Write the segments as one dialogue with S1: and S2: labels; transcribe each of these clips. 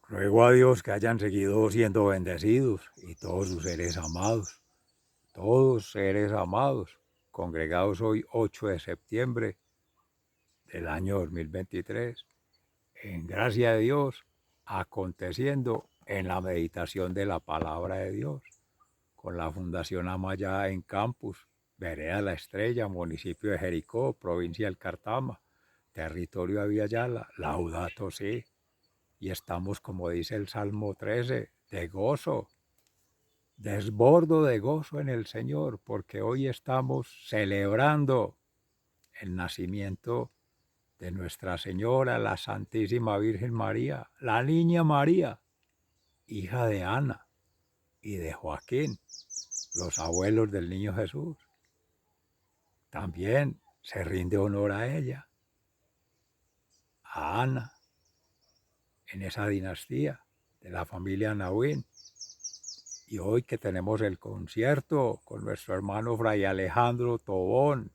S1: Ruego a Dios que hayan seguido siendo bendecidos y todos sus seres amados, congregados hoy 8 de septiembre del año 2023, en gracia de Dios, aconteciendo en la meditación de la palabra de Dios, con la Fundación Amaya en Campus, Vereda La Estrella, municipio de Jericó, provincia del Cartama, territorio de Villayala, Laudato Si. Y estamos, como dice el Salmo 13, de gozo, desbordo de gozo en el Señor, porque hoy estamos celebrando el nacimiento de Nuestra Señora, la Santísima Virgen María, la Niña María, hija de Ana y de Joaquín, los abuelos del niño Jesús. También se rinde honor a ella, a Ana, en esa dinastía de la familia Nahuín. Y hoy que tenemos el concierto con nuestro hermano Fray Alejandro Tobón,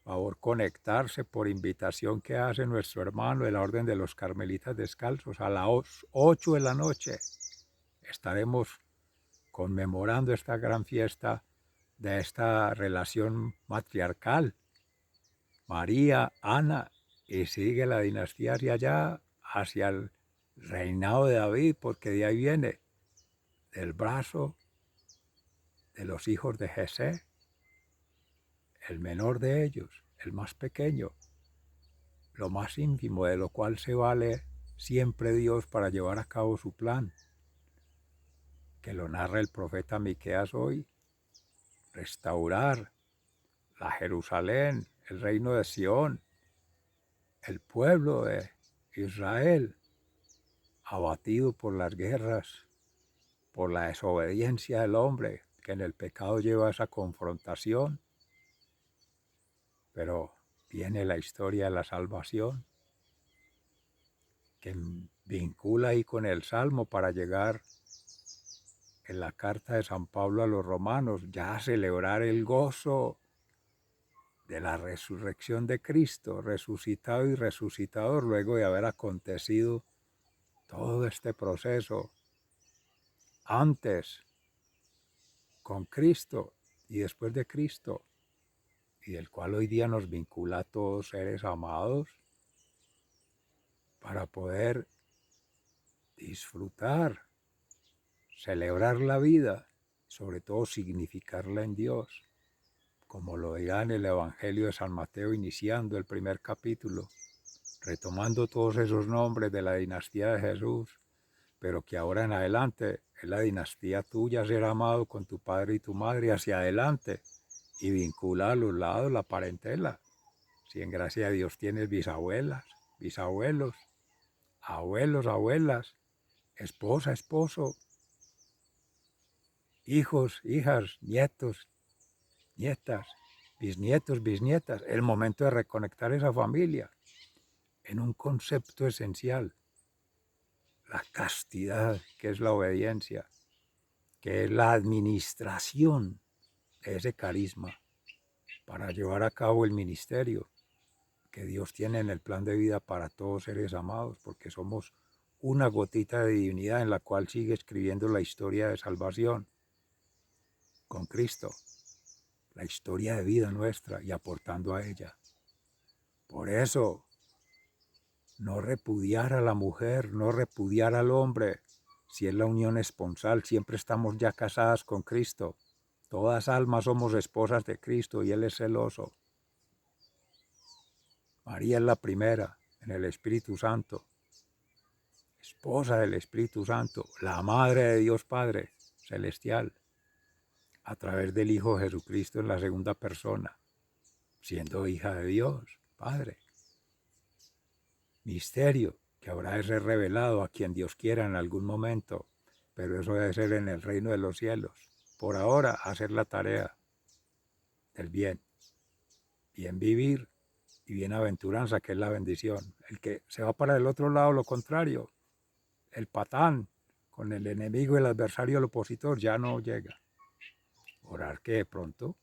S1: favor conectarse por invitación que hace nuestro hermano de la Orden de los Carmelitas Descalzos a las 8 de la noche. Estaremos conmemorando esta gran fiesta de esta relación matriarcal, María, Ana, y sigue la dinastía hacia allá, hacia el reinado de David, porque de ahí viene, del brazo de los hijos de Jesé, el menor de ellos, el más pequeño, lo más ínfimo, de lo cual se vale siempre Dios para llevar a cabo su plan, que lo narra el profeta Miqueas hoy, restaurar la Jerusalén, el reino de Sión, el pueblo de Israel, abatido por las guerras, por la desobediencia del hombre, que en el pecado lleva esa confrontación, pero viene la historia de la salvación, que vincula ahí con el Salmo para llegar en la carta de San Pablo a los romanos, ya a celebrar el gozo de la resurrección de Cristo, resucitado y resucitador, luego de haber acontecido todo este proceso antes con Cristo y después de Cristo, y del cual hoy día nos vincula a todos seres amados para poder disfrutar, celebrar la vida, sobre todo significarla en Dios, como lo dirá en el Evangelio de San Mateo, iniciando el primer capítulo, retomando todos esos nombres de la dinastía de Jesús, pero que ahora en adelante es la dinastía tuya, ser amado con tu padre y tu madre hacia adelante, y vincula a los lados la parentela. Si en gracia de Dios tienes bisabuelas, bisabuelos, abuelos, abuelas, esposa, esposo, hijos, hijas, nietos, nietas, bisnietos, bisnietas, el momento de reconectar esa familia en un concepto esencial, la castidad, que es la obediencia, que es la administración de ese carisma para llevar a cabo el ministerio que Dios tiene en el plan de vida para todos seres amados, porque somos una gotita de divinidad en la cual sigue escribiendo la historia de salvación con Cristo, la historia de vida nuestra y aportando a ella. Por eso, no repudiar a la mujer, no repudiar al hombre, si es la unión esponsal, siempre estamos ya casadas con Cristo. Todas almas somos esposas de Cristo y Él es celoso. María es la primera en el Espíritu Santo, esposa del Espíritu Santo, la Madre de Dios Padre Celestial, a través del Hijo Jesucristo en la segunda persona, siendo hija de Dios Padre. Misterio que habrá de ser revelado a quien Dios quiera en algún momento, pero eso debe ser en el reino de los cielos. Por ahora, hacer la tarea del bien, bien vivir y bienaventuranza, que es la bendición. El que se va para el otro lado, lo contrario, el patán, con el enemigo, el adversario, el opositor, ya no llega. Orar que de pronto,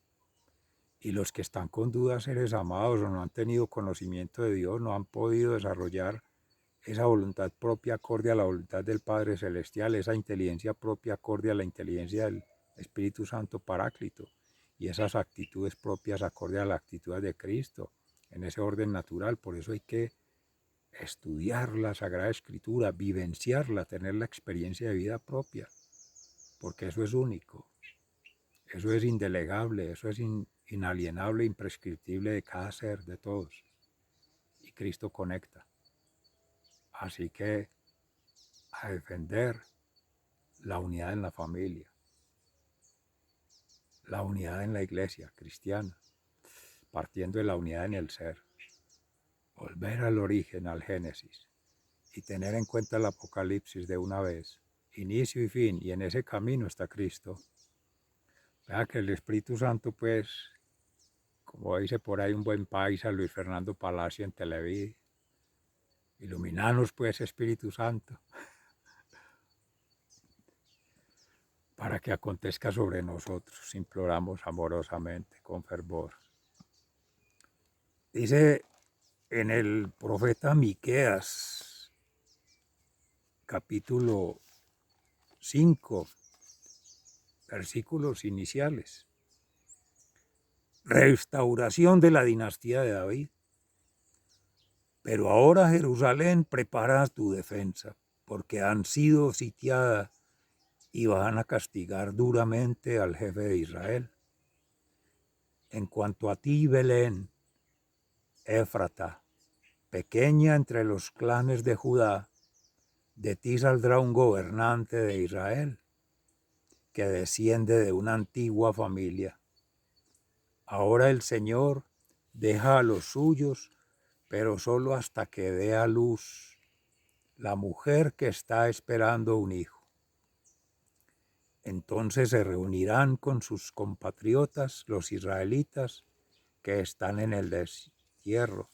S1: y los que están con dudas, seres amados, o no han tenido conocimiento de Dios, no han podido desarrollar esa voluntad propia acorde a la voluntad del Padre Celestial, esa inteligencia propia acorde a la inteligencia del Espíritu Santo Paráclito, y esas actitudes propias acorde a la actitud de Cristo, en ese orden natural. Por eso hay que estudiar la Sagrada Escritura, vivenciarla, tener la experiencia de vida propia, porque eso es único, eso es indelegable, eso es inalienable, imprescriptible de cada ser, de todos. Y Cristo conecta. Así que a defender la unidad en la familia, la unidad en la iglesia cristiana, partiendo de la unidad en el ser, volver al origen, al Génesis, y tener en cuenta el Apocalipsis de una vez, inicio y fin, y en ese camino está Cristo. Vea que el Espíritu Santo, pues, como dice por ahí un buen paisa, Luis Fernando Palacio en Televid, iluminanos pues, Espíritu Santo, para que acontezca sobre nosotros, imploramos amorosamente, con fervor. Dice en el profeta Miqueas, capítulo 5, versículos iniciales: restauración de la dinastía de David. Pero ahora, Jerusalén, prepara tu defensa, porque han sido sitiadas y van a castigar duramente al jefe de Israel. En cuanto a ti, Belén, Éfrata, pequeña entre los clanes de Judá, de ti saldrá un gobernante de Israel, que desciende de una antigua familia. Ahora el Señor deja a los suyos, pero solo hasta que dé a luz la mujer que está esperando un hijo. Entonces se reunirán con sus compatriotas, los israelitas, que están en el destierro.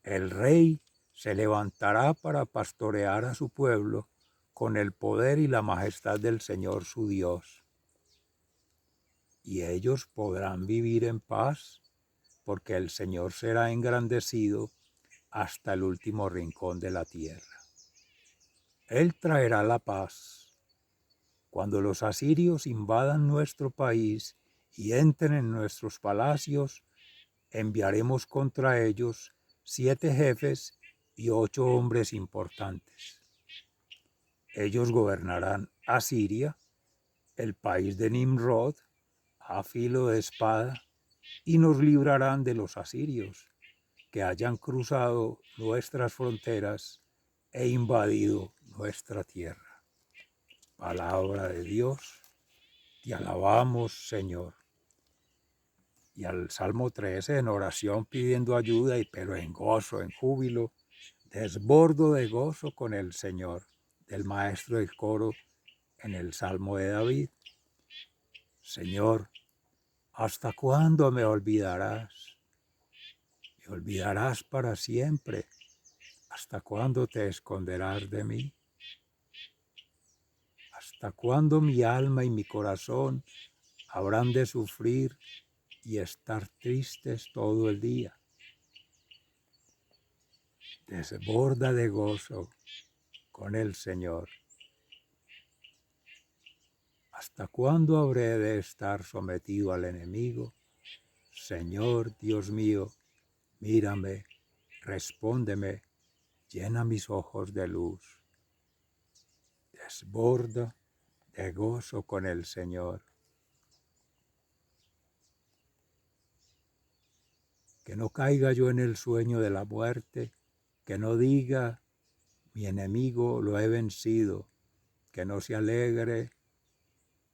S1: El rey se levantará para pastorear a su pueblo con el poder y la majestad del Señor su Dios. Y ellos podrán vivir en paz, porque el Señor será engrandecido hasta el último rincón de la tierra. Él traerá la paz. Cuando los asirios invadan nuestro país y entren en nuestros palacios, enviaremos contra ellos 7 jefes y 8 hombres importantes. Ellos gobernarán Asiria, el país de Nimrod, a filo de espada, y nos librarán de los asirios, que hayan cruzado nuestras fronteras e invadido nuestra tierra. Palabra de Dios, te alabamos, Señor. Y al Salmo 13 en oración pidiendo ayuda, pero en gozo, en júbilo, desbordo de gozo con el Señor, del maestro del coro en el Salmo de David. Señor, ¿hasta cuándo me olvidarás? ¿Me olvidarás para siempre? ¿Hasta cuándo te esconderás de mí? ¿Hasta cuándo mi alma y mi corazón habrán de sufrir y estar tristes todo el día? Desborda de gozo con el Señor. ¿Hasta cuándo habré de estar sometido al enemigo? Señor Dios mío, mírame, respóndeme, llena mis ojos de luz. Desborda de gozo con el Señor. Que no caiga yo en el sueño de la muerte, que no diga, mi enemigo lo he vencido, que no se alegre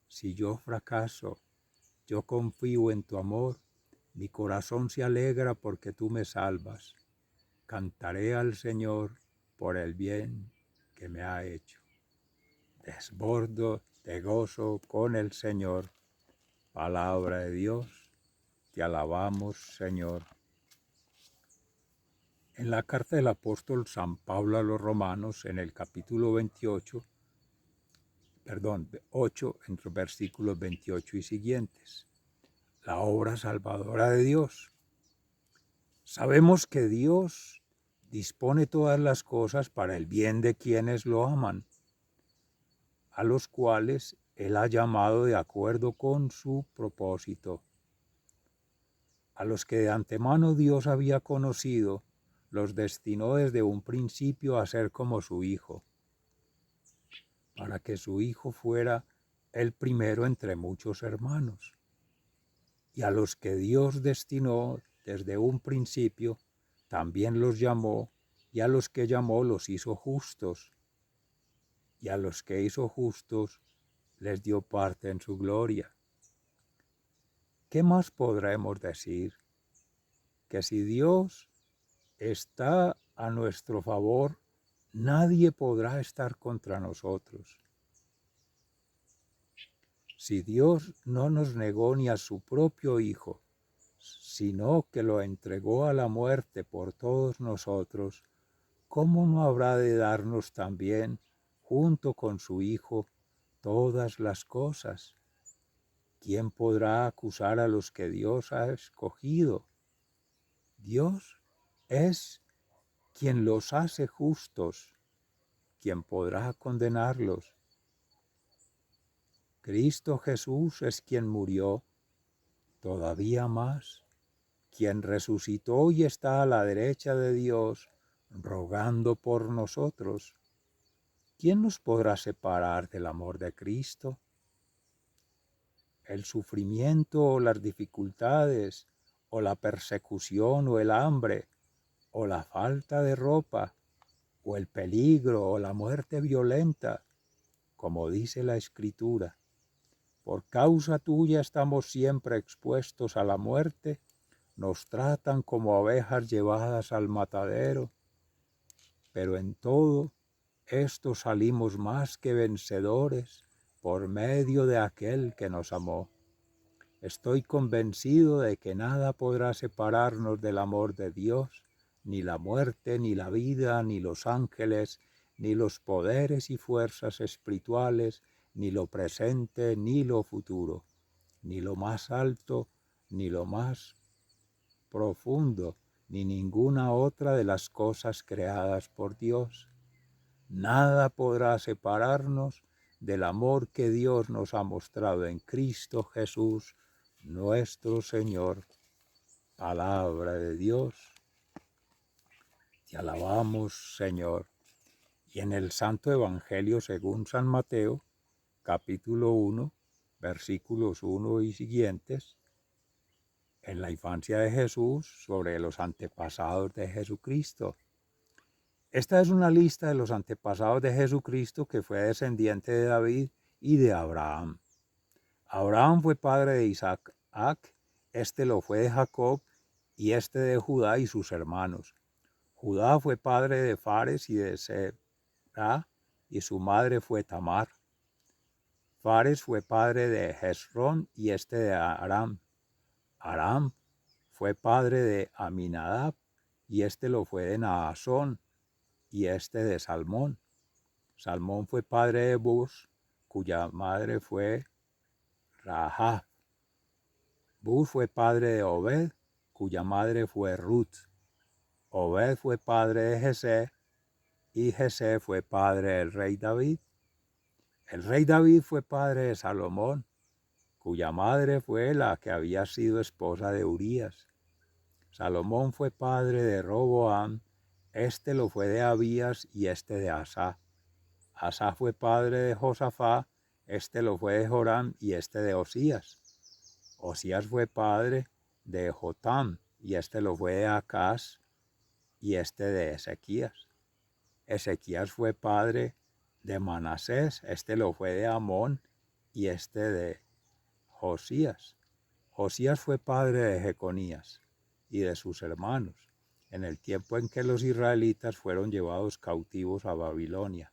S1: si yo fracaso. Yo confío en tu amor, mi corazón se alegra porque tú me salvas. Cantaré al Señor por el bien que me ha hecho. Desbordo de gozo con el Señor. Palabra de Dios, te alabamos, Señor. En la carta del apóstol San Pablo a los Romanos, en el capítulo 8, entre versículos 28 y siguientes, la obra salvadora de Dios. Sabemos que Dios dispone todas las cosas para el bien de quienes lo aman, a los cuales Él ha llamado de acuerdo con su propósito. A los que de antemano Dios había conocido, los destinó desde un principio a ser como su Hijo, para que su Hijo fuera el primero entre muchos hermanos. Y a los que Dios destinó desde un principio, también los llamó, y a los que llamó los hizo justos, y a los que hizo justos les dio parte en su gloria. ¿Qué más podremos decir? Que si Dios está a nuestro favor, nadie podrá estar contra nosotros. Si Dios no nos negó ni a su propio Hijo, sino que lo entregó a la muerte por todos nosotros, ¿cómo no habrá de darnos también, junto con su Hijo, todas las cosas? ¿Quién podrá acusar a los que Dios ha escogido? Dios es quien los hace justos. ¿Quién podrá condenarlos? Cristo Jesús es quien murió, todavía más, quien resucitó y está a la derecha de Dios, rogando por nosotros. ¿Quién nos podrá separar del amor de Cristo? El sufrimiento o las dificultades, o la persecución o el hambre, o la falta de ropa, o el peligro o la muerte violenta, como dice la Escritura. Por causa tuya estamos siempre expuestos a la muerte, nos tratan como ovejas llevadas al matadero, pero en todo esto salimos más que vencedores por medio de aquel que nos amó. Estoy convencido de que nada podrá separarnos del amor de Dios, ni la muerte, ni la vida, ni los ángeles, ni los poderes y fuerzas espirituales, ni lo presente, ni lo futuro, ni lo más alto, ni lo más profundo, ni ninguna otra de las cosas creadas por Dios. Nada podrá separarnos del amor que Dios nos ha mostrado en Cristo Jesús, nuestro Señor. Palabra de Dios. Te alabamos, Señor. Y en el Santo Evangelio según San Mateo, capítulo 1, versículos 1 y siguientes, en la infancia de Jesús, sobre los antepasados de Jesucristo. Esta es una lista de los antepasados de Jesucristo que fue descendiente de David y de Abraham. Abraham fue padre de Isaac, este lo fue de Jacob y este de Judá y sus hermanos. Judá fue padre de Fares y de Zerah y su madre fue Tamar. Fares fue padre de Hezrón y este de Aram. Aram fue padre de Aminadab y este lo fue de Naasón y este de Salmón. Salmón fue padre de Bus, cuya madre fue Rahab. Bus fue padre de Obed, cuya madre fue Ruth. Obed fue padre de Jesé, y Jesé fue padre del rey David. El rey David fue padre de Salomón, cuya madre fue la que había sido esposa de Urías. Salomón fue padre de Roboam, este lo fue de Abías y este de Asá. Asá fue padre de Josafá, este lo fue de Joram y este de Osías. Osías fue padre de Jotam y este lo fue de Acaz y este de Ezequías. Ezequías fue padre de Manasés, este lo fue de Amón y este de Josías. Josías fue padre de Jeconías y de sus hermanos, en el tiempo en que los israelitas fueron llevados cautivos a Babilonia.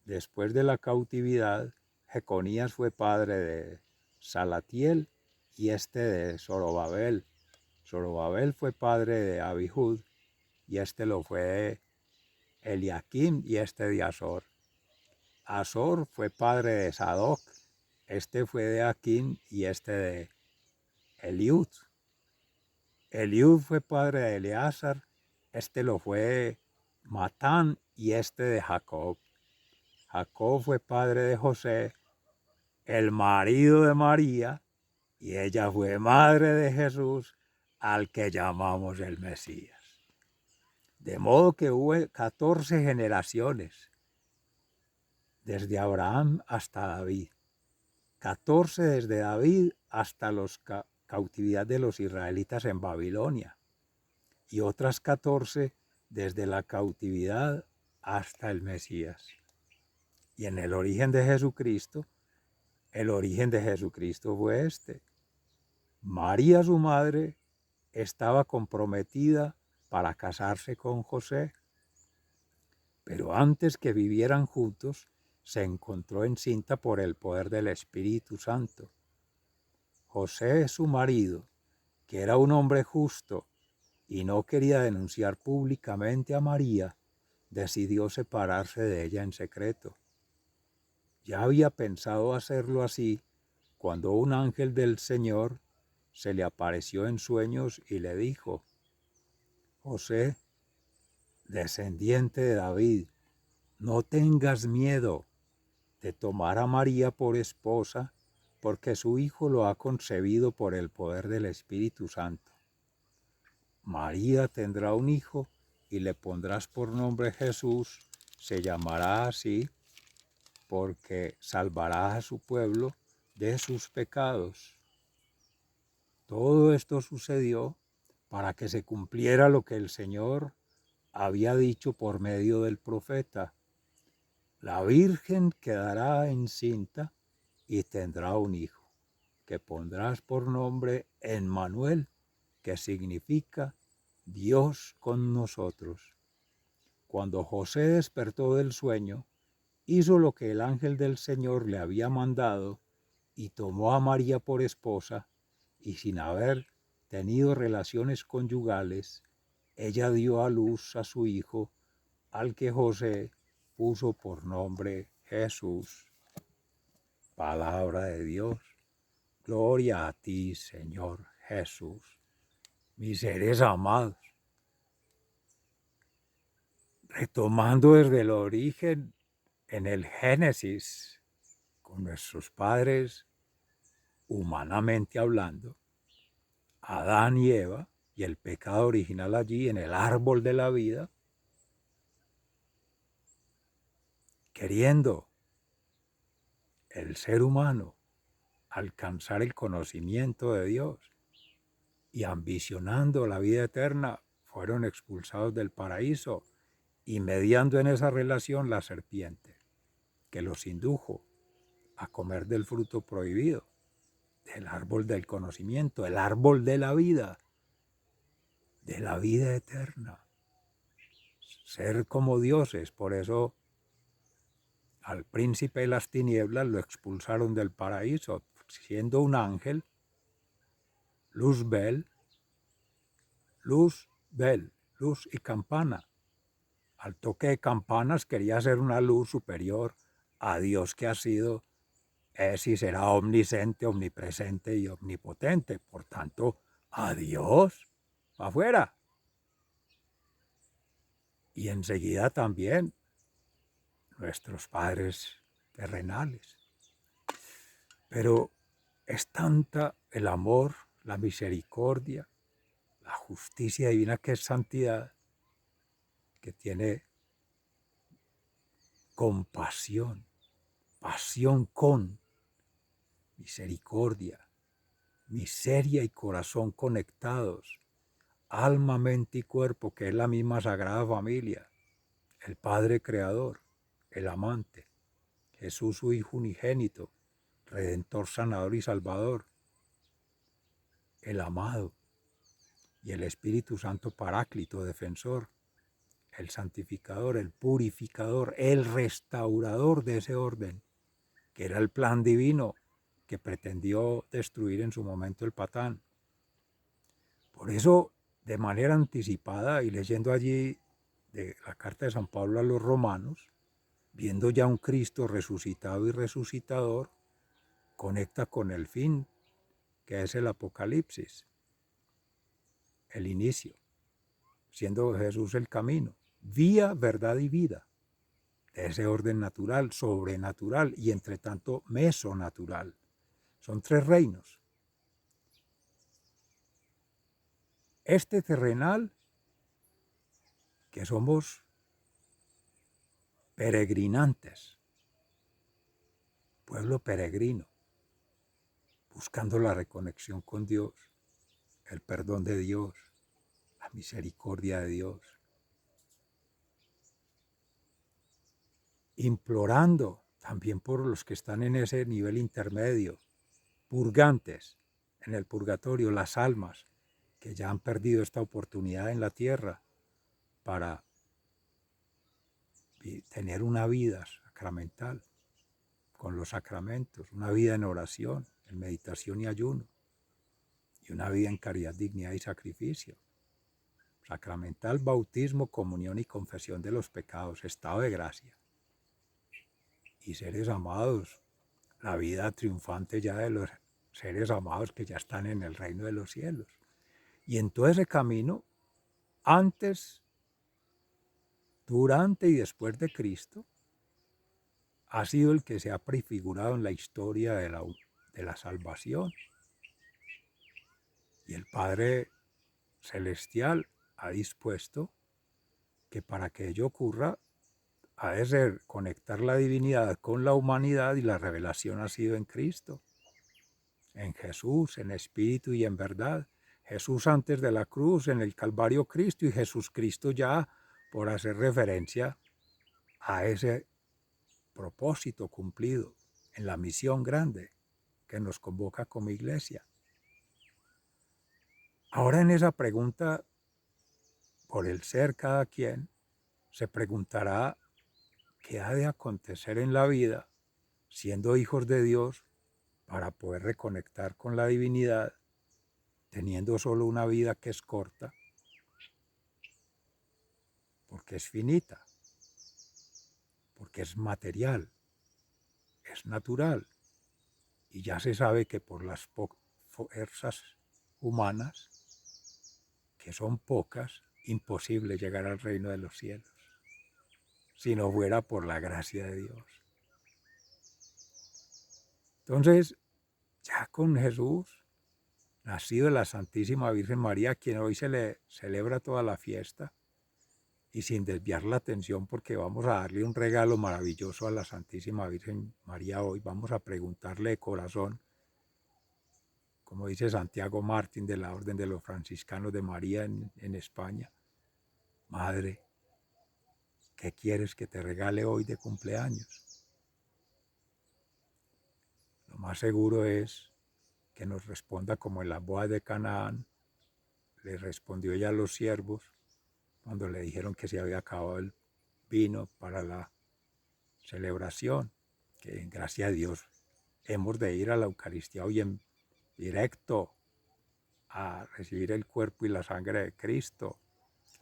S1: Después de la cautividad, Jeconías fue padre de Salatiel y este de Zorobabel. Zorobabel fue padre de Abihud y este lo fue de Eliakim y este de Azor. Azor fue padre de Sadoc, este fue de Aquim y este de Eliud. Eliud fue padre de Eleazar este lo fue Matán y este de Jacob. Jacob fue padre de José, el marido de María, y ella fue madre de Jesús, al que llamamos el Mesías. De modo que hubo 14 generaciones, desde Abraham hasta David. 14 desde David hasta la cautividad de los israelitas en Babilonia. Y otras 14 desde la cautividad hasta el Mesías. Y en el origen de Jesucristo fue este. María, su madre, estaba comprometida para casarse con José, pero antes que vivieran juntos, se encontró encinta por el poder del Espíritu Santo. José, su marido, que era un hombre justo y no quería denunciar públicamente a María, decidió separarse de ella en secreto. Ya había pensado hacerlo así cuando un ángel del Señor se le apareció en sueños y le dijo: José, descendiente de David, no tengas miedo de tomar a María por esposa, porque su hijo lo ha concebido por el poder del Espíritu Santo. María tendrá un hijo y le pondrás por nombre Jesús, se llamará así porque salvará a su pueblo de sus pecados. Todo esto sucedió para que se cumpliera lo que el Señor había dicho por medio del profeta: la Virgen quedará encinta y tendrá un hijo, que pondrás por nombre Emmanuel, que significa Dios con nosotros. Cuando José despertó del sueño, hizo lo que el ángel del Señor le había mandado y tomó a María por esposa, y sin haber tenido relaciones conyugales, ella dio a luz a su hijo, al que José puso por nombre Jesús. Palabra de Dios. Gloria a ti, Señor Jesús. Mis seres amados, retomando desde el origen, en el Génesis, con nuestros padres, humanamente hablando, Adán y Eva, y el pecado original allí en el árbol de la vida, queriendo el ser humano alcanzar el conocimiento de Dios y ambicionando la vida eterna, fueron expulsados del paraíso y mediando en esa relación la serpiente, que los indujo a comer del fruto prohibido, del árbol del conocimiento, el árbol de la vida eterna. Ser como dioses. Por eso al príncipe de las tinieblas lo expulsaron del paraíso, siendo un ángel, Luzbel, luz y campana. Al toque de campanas quería ser una luz superior a Dios, que ha sido, es y será omnisciente, omnipresente y omnipotente. Por tanto, a Dios, afuera. Y enseguida también nuestros padres terrenales. Pero es tanta el amor, la misericordia, la justicia divina, que es santidad, que tiene compasión, pasión con misericordia, miseria y corazón conectados, alma, mente y cuerpo, que es la misma Sagrada Familia, el Padre Creador, el amante, Jesús su Hijo unigénito, Redentor, Sanador y Salvador, el amado, y el Espíritu Santo Paráclito, defensor, el santificador, el purificador, el restaurador de ese orden, que era el plan divino que pretendió destruir en su momento el Patán. Por eso, de manera anticipada, y leyendo allí de la carta de San Pablo a los romanos, viendo ya un Cristo resucitado y resucitador, conecta con el fin, que es el Apocalipsis, el inicio. siendo Jesús el camino, vía, verdad y vida, de ese orden natural, sobrenatural y entre tanto mesonatural. Son tres reinos. Este terrenal, que somos peregrinantes, pueblo peregrino, buscando la reconexión con Dios, el perdón de Dios, la misericordia de Dios, implorando también por los que están en ese nivel intermedio, purgantes en el purgatorio, las almas que ya han perdido esta oportunidad en la tierra para tener una vida sacramental, con los sacramentos, una vida en oración, en meditación y ayuno, y una vida en caridad, dignidad y sacrificio. Sacramental, bautismo, comunión y confesión de los pecados, estado de gracia. Y seres amados, la vida triunfante ya de los seres amados que ya están en el reino de los cielos. Y en todo ese camino, antes, durante y después de Cristo, ha sido el que se ha prefigurado en la historia de la salvación. Y el Padre Celestial ha dispuesto que para que ello ocurra, ha de ser conectar la divinidad con la humanidad, y la revelación ha sido en Cristo, en Jesús, en espíritu y en verdad. Jesús antes de la cruz, en el Calvario Cristo, y Jesús Cristo ya por hacer referencia a ese propósito cumplido en la misión grande que nos convoca como iglesia. Ahora en esa pregunta, por el ser cada quien, se preguntará qué ha de acontecer en la vida, siendo hijos de Dios, para poder reconectar con la divinidad, teniendo solo una vida que es corta, porque es finita, porque es material, es natural, y ya se sabe que por las fuerzas humanas, que son pocas, imposible llegar al reino de los cielos, si no fuera por la gracia de Dios. Entonces, ya con Jesús, nacido de la Santísima Virgen María, a quien hoy se le celebra toda la fiesta, y sin desviar la atención, porque vamos a darle un regalo maravilloso a la Santísima Virgen María hoy, vamos a preguntarle de corazón, como dice Santiago Martín de la Orden de los Franciscanos de María en España: Madre, ¿qué quieres que te regale hoy de cumpleaños? Lo más seguro es que nos responda como en las bodas de Canaán le respondió ella a los siervos cuando le dijeron que se había acabado el vino para la celebración, que gracias a Dios hemos de ir a la Eucaristía hoy en directo a recibir el cuerpo y la sangre de Cristo,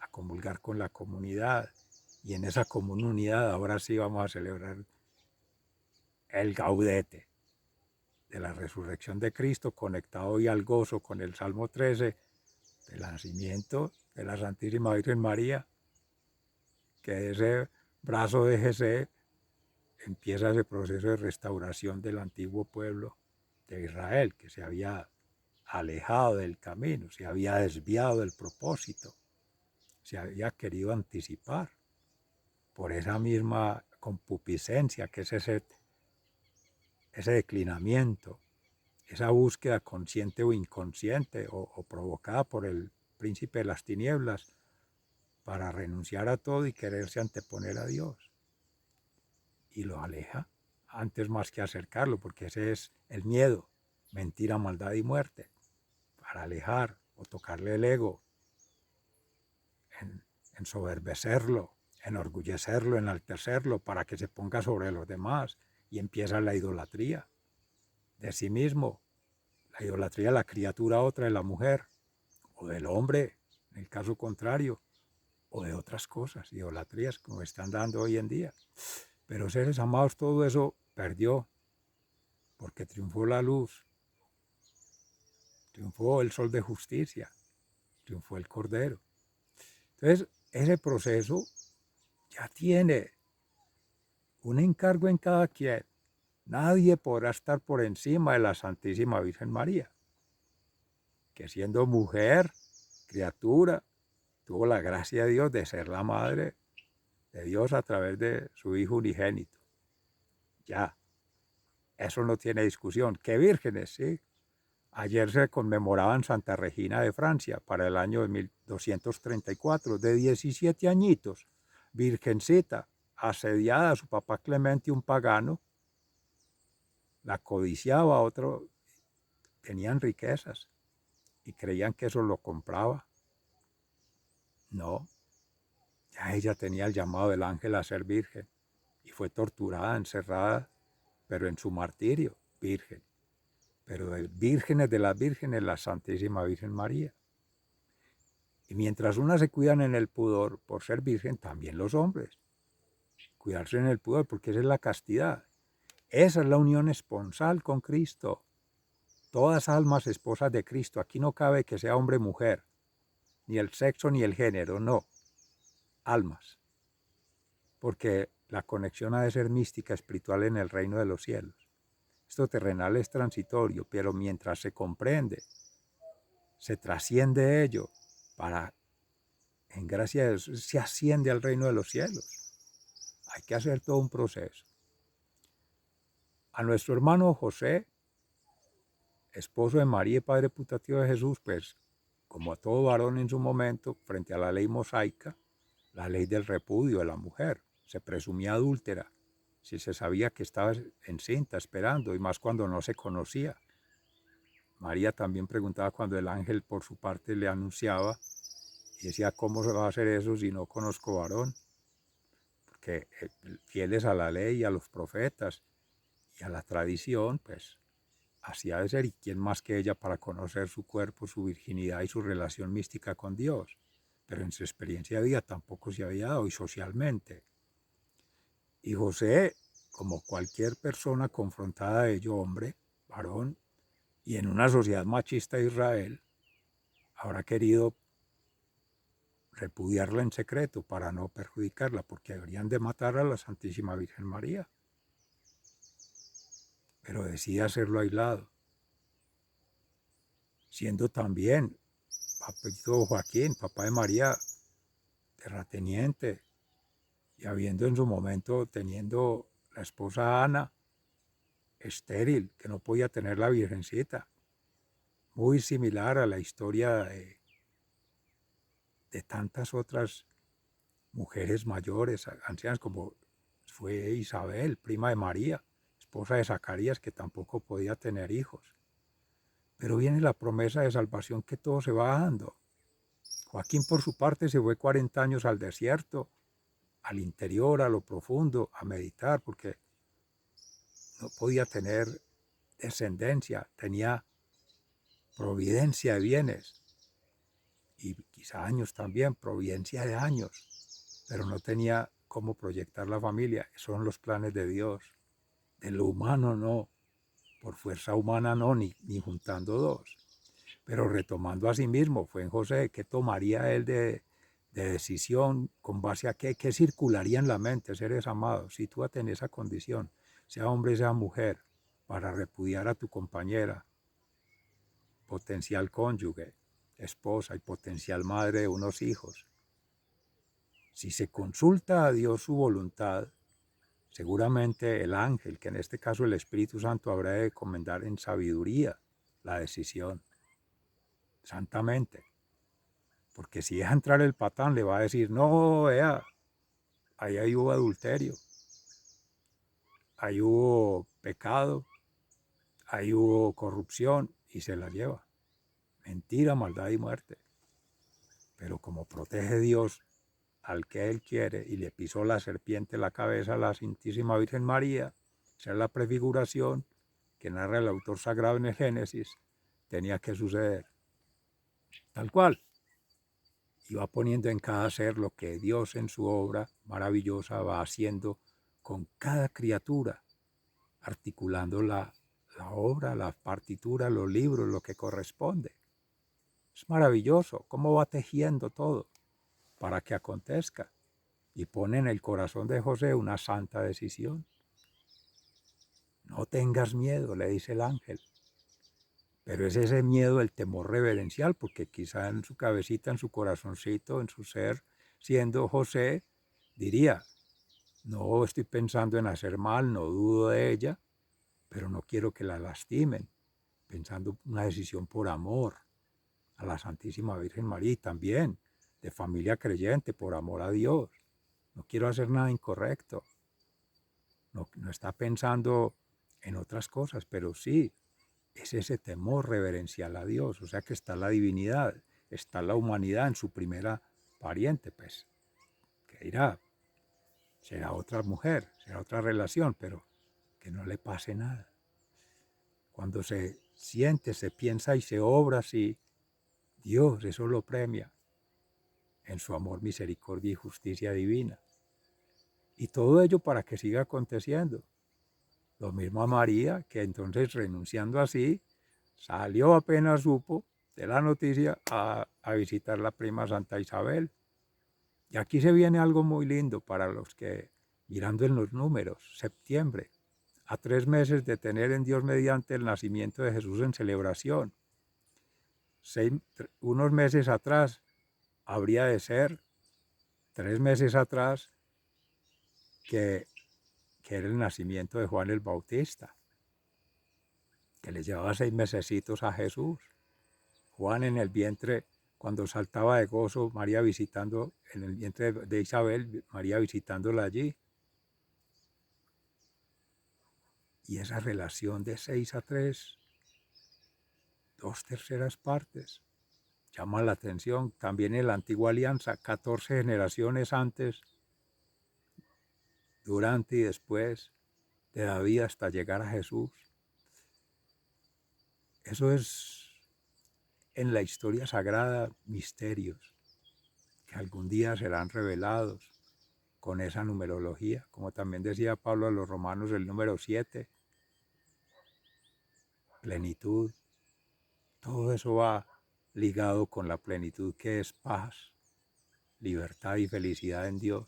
S1: a comulgar con la comunidad, y en esa comunidad ahora sí vamos a celebrar el gaudete de la resurrección de Cristo, conectado hoy al gozo con el Salmo 13 del nacimiento de la Santísima Virgen María, que de ese brazo de Jesé empieza ese proceso de restauración del antiguo pueblo de Israel, que se había alejado del camino, se había desviado del propósito, se había querido anticipar por esa misma concupiscencia, que es ese declinamiento, esa búsqueda consciente o inconsciente o provocada por el príncipe de las tinieblas para renunciar a todo y quererse anteponer a Dios. Y lo aleja antes más que acercarlo, porque ese es el miedo, mentira, maldad y muerte, para alejar o tocarle el ego, ensoberbecerlo, enorgullecerlo, enaltecerlo, para que se ponga sobre los demás, y empieza la idolatría de sí mismo, la idolatría de la criatura otra, de la mujer, o del hombre, en el caso contrario, o de otras cosas, idolatrías como están dando hoy en día. Pero seres amados, todo eso perdió, porque triunfó la luz, triunfó el sol de justicia, triunfó el Cordero. Entonces, ese proceso ya tiene un encargo en cada quien. Nadie podrá estar por encima de la Santísima Virgen María, que siendo mujer, criatura, tuvo la gracia de Dios de ser la madre de Dios a través de su Hijo unigénito. Ya, eso no tiene discusión. ¿Qué vírgenes? Sí. Ayer se conmemoraba en Santa Regina de Francia para el año de 1234, de 17 añitos, virgencita, asediada a su papá Clemente, un pagano, la codiciaba, otro, tenían riquezas y creían que eso lo compraba. No, ya ella tenía el llamado del ángel a ser virgen y fue torturada, encerrada, pero en su martirio, virgen. Pero de vírgenes de las vírgenes, la Santísima Virgen María. Y mientras unas se cuidan en el pudor por ser virgen, también los hombres. Cuidarse en el pudor, porque esa es la castidad. Esa es la unión esponsal con Cristo. Todas almas esposas de Cristo. Aquí no cabe que sea hombre o mujer, ni el sexo ni el género, no. Almas. Porque la conexión ha de ser mística, espiritual en el reino de los cielos. Esto terrenal es transitorio, pero mientras se comprende, se trasciende ello para, en gracia de Dios, se asciende al reino de los cielos. Hay que hacer todo un proceso. A nuestro hermano José, esposo de María y padre putativo de Jesús, pues, como a todo varón en su momento, frente a la ley mosaica, la ley del repudio de la mujer, se presumía adúltera, si se sabía que estaba encinta, esperando, y más cuando no se conocía. María también preguntaba cuando el ángel por su parte le anunciaba, y decía, ¿cómo se va a hacer eso si no conozco varón? Porque fieles a la ley y a los profetas y a la tradición, pues así ha de ser. ¿Y quién más que ella para conocer su cuerpo, su virginidad y su relación mística con Dios? Pero en su experiencia de vida tampoco se había dado, y socialmente. Y José, como cualquier persona confrontada de ello, hombre, varón, y en una sociedad machista de Israel, habrá querido repudiarla en secreto para no perjudicarla, porque deberían de matar a la Santísima Virgen María. Pero decide hacerlo aislado, siendo también papito Joaquín, papá de María, terrateniente, y habiendo en su momento teniendo la esposa Ana, estéril, que no podía tener la virgencita, muy similar a la historia de tantas otras mujeres mayores, ancianas, como fue Isabel, prima de María, esposa de Zacarías, que tampoco podía tener hijos. Pero viene la promesa de salvación que todo se va dando. Joaquín, por su parte, se fue 40 años al desierto, al interior, a lo profundo, a meditar, porque no podía tener descendencia, tenía providencia de bienes y quizá años también, providencia de años, pero no tenía cómo proyectar la familia. Son los planes de Dios. De lo humano no, por fuerza humana no, ni juntando dos. Pero retomando a sí mismo, fue en José, ¿qué tomaría él de decisión? ¿Con base a qué circularía en la mente, seres amados? Sitúate en esa condición, sea hombre, sea mujer, para repudiar a tu compañera, potencial cónyuge, esposa y potencial madre de unos hijos. Si se consulta a Dios su voluntad, seguramente el ángel, que en este caso el Espíritu Santo, habrá de encomendar en sabiduría la decisión, santamente. Porque si deja entrar el patán, le va a decir, no, vea, ahí hubo adulterio, ahí hubo pecado, ahí hubo corrupción, y se la lleva. Mentira, maldad y muerte. Pero como protege Dios al que Él quiere, y le pisó la serpiente la cabeza a la Santísima Virgen María, esa es la prefiguración que narra el autor sagrado en el Génesis, tenía que suceder. Tal cual. Y va poniendo en cada ser lo que Dios en su obra maravillosa va haciendo con cada criatura, articulando la obra, la partitura, los libros, lo que corresponde. Es maravilloso cómo va tejiendo todo. para que acontezca. Y pone en el corazón de José una santa decisión. No tengas miedo, le dice el ángel. Pero es ese miedo, el temor reverencial, porque quizá en su cabecita, en su corazoncito, en su ser, siendo José, diría, no estoy pensando en hacer mal, no dudo de ella, pero no quiero que la lastimen, pensando una decisión por amor a la Santísima Virgen María y también de familia creyente, por amor a Dios. No quiero hacer nada incorrecto. No está pensando en otras cosas, pero sí, es ese temor reverencial a Dios. O sea que está la divinidad, está la humanidad en su primera pariente, pues, que dirá, será otra mujer, será otra relación, pero que no le pase nada. Cuando se siente, se piensa y se obra así, Dios eso lo premia en su amor, misericordia y justicia divina. Y todo ello para que siga aconteciendo. Lo mismo a María, que entonces renunciando así, salió apenas supo de la noticia a visitar la prima Santa Isabel. Y aquí se viene algo muy lindo para los que, mirando en los números, septiembre, a 3 meses de tener en Dios mediante el nacimiento de Jesús en celebración. Unos meses atrás habría de ser 3 meses atrás que era el nacimiento de Juan el Bautista, que le llevaba 6 mesecitos a Jesús. Juan en el vientre, cuando saltaba de gozo, María visitando, en el vientre de Isabel, María visitándola allí. Y esa relación de 6 a 3, 2/3 partes, llama la atención. También en la antigua alianza, 14 generaciones antes, durante y después de David hasta llegar a Jesús. Eso es en la historia sagrada misterios que algún día serán revelados con esa numerología, como también decía Pablo a los romanos, el número 7, plenitud. Todo eso va ligado con la plenitud que es paz, libertad y felicidad en Dios,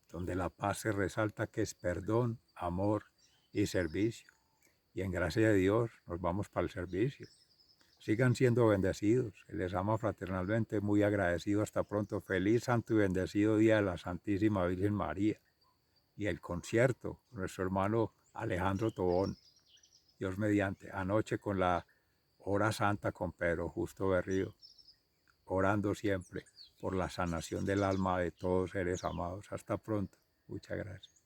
S1: donde la paz se resalta que es perdón, amor y servicio. Y en gracia de Dios nos vamos para el servicio. Sigan siendo bendecidos. Les amo fraternalmente, muy agradecido. Hasta pronto. Feliz, santo y bendecido día de la Santísima Virgen María. Y el concierto, nuestro hermano Alejandro Tobón, Dios mediante, anoche con la hora santa con Pedro Justo Berrío, orando siempre por la sanación del alma de todos seres amados. Hasta pronto. Muchas gracias.